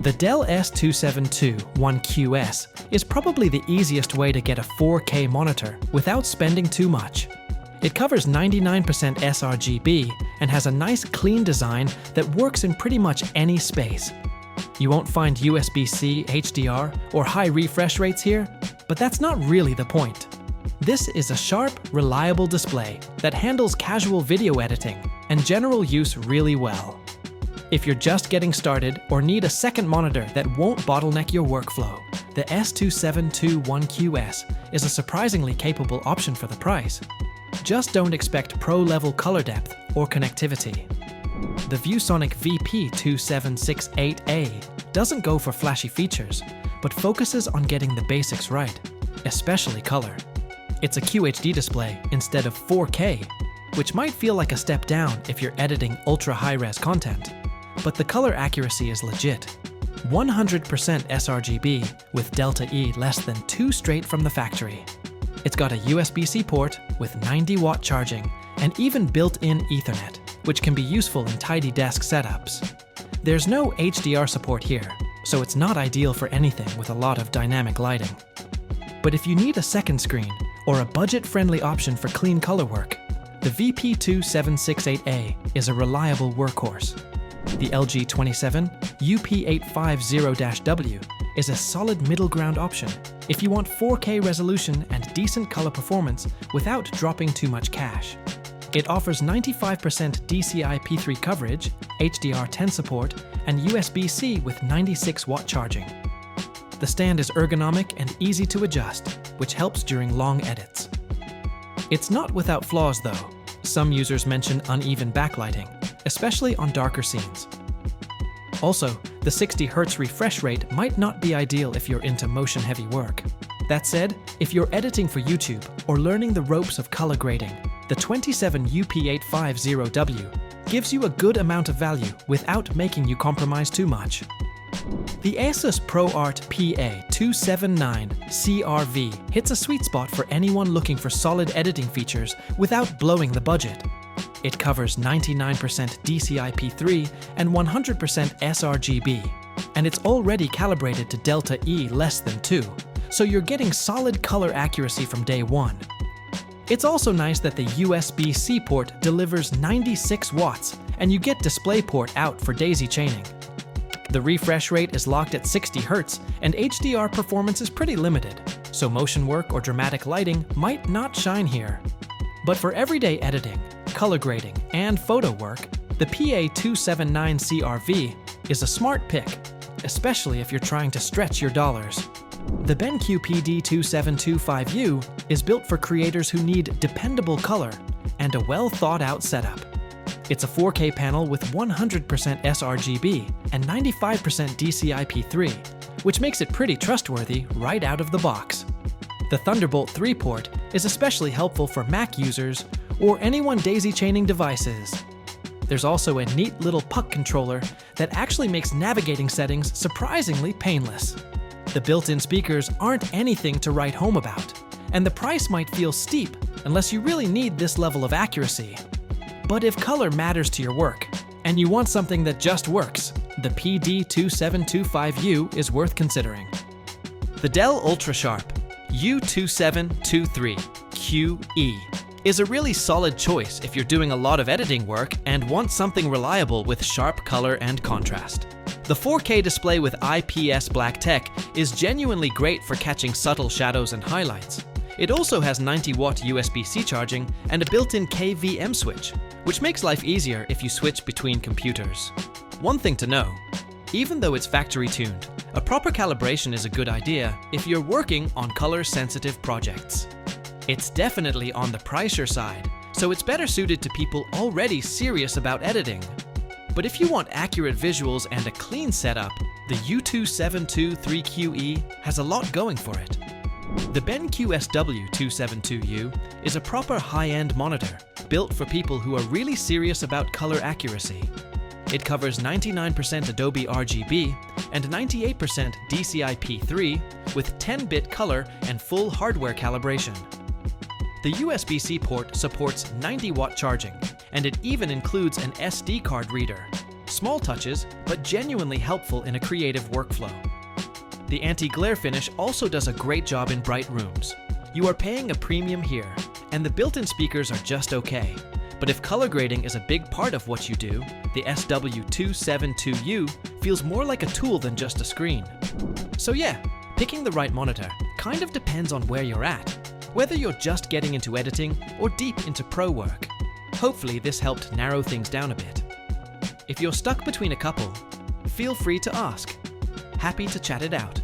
The Dell S2721QS is probably the easiest way to get a 4K monitor without spending too much. It covers 99% sRGB and has a nice clean design that works in pretty much any space. You won't find USB-C, HDR, or high refresh rates here, but that's not really the point. This is a sharp, reliable display that handles casual video editing and general use really well. If you're just getting started or need a second monitor that won't bottleneck your workflow, the S2721QS is a surprisingly capable option for the price. Just don't expect pro-level color depth or connectivity. The ViewSonic VP2768a doesn't go for flashy features, but focuses on getting the basics right, especially color. It's a QHD display instead of 4K, which might feel like a step down if you're editing ultra-high-res content. But the color accuracy is legit. 100% sRGB with delta E less than 2 straight from the factory. It's got a USB-C port with 90-watt charging and even built-in Ethernet, which can be useful in tidy desk setups. There's no HDR support here, so it's not ideal for anything with a lot of dynamic lighting. But if you need a second screen or a budget-friendly option for clean color work, the VP2768a is a reliable workhorse. The LG27UP850W is a solid middle ground option if you want 4K resolution and decent color performance without dropping too much cash. It offers 95% DCI-P3 coverage, HDR10 support, and USB-C with 96-watt charging. The stand is ergonomic and easy to adjust, which helps during long edits. It's not without flaws though. Some users mention uneven backlighting, especially on darker scenes. Also, the 60 Hz refresh rate might not be ideal if you're into motion-heavy work. That said, if you're editing for YouTube or learning the ropes of color grading, the 27UP850W gives you a good amount of value without making you compromise too much. The ASUS ProArt PA279CRV hits a sweet spot for anyone looking for solid editing features without blowing the budget. It covers 99% DCI-P3 and 100% sRGB, and it's already calibrated to delta E less than 2, so you're getting solid color accuracy from day one. It's also nice that the USB-C port delivers 96 watts, and you get DisplayPort out for daisy chaining. The refresh rate is locked at 60 Hz, and HDR performance is pretty limited, so motion work or dramatic lighting might not shine here. But for everyday editing, color grading, and photo work, the PA279CRV is a smart pick, especially if you're trying to stretch your dollars. The BenQ PD2725U is built for creators who need dependable color and a well-thought-out setup. It's a 4K panel with 100% sRGB and 95% DCI-P3, which makes it pretty trustworthy right out of the box. The Thunderbolt 3 port is especially helpful for Mac users or anyone daisy-chaining devices. There's also a neat little puck controller that actually makes navigating settings surprisingly painless. The built-in speakers aren't anything to write home about, and the price might feel steep unless you really need this level of accuracy. But if color matters to your work, and you want something that just works, the PD2725U is worth considering. The Dell UltraSharp U2723QE is a really solid choice if you're doing a lot of editing work and want something reliable with sharp color and contrast. The 4K display with IPS black tech is genuinely great for catching subtle shadows and highlights. It also has 90-watt USB-C charging and a built-in KVM switch, which makes life easier if you switch between computers. One thing to know, even though it's factory-tuned, a proper calibration is a good idea if you're working on color-sensitive projects. It's definitely on the pricier side, so it's better suited to people already serious about editing. But if you want accurate visuals and a clean setup, the U2723QE has a lot going for it. The BenQ SW272U is a proper high-end monitor, built for people who are really serious about color accuracy. It covers 99% Adobe RGB and 98% DCI-P3 with 10-bit color and full hardware calibration. The USB-C port supports 90-watt charging, and it even includes an SD card reader. Small touches, but genuinely helpful in a creative workflow. The anti-glare finish also does a great job in bright rooms. You are paying a premium here, and the built-in speakers are just okay. But if color grading is a big part of what you do, the SW2721U feels more like a tool than just a screen. So yeah, picking the right monitor kind of depends on where you're at, whether you're just getting into editing or deep into pro work. Hopefully this helped narrow things down a bit. If you're stuck between a couple, feel free to ask. Happy to chat it out.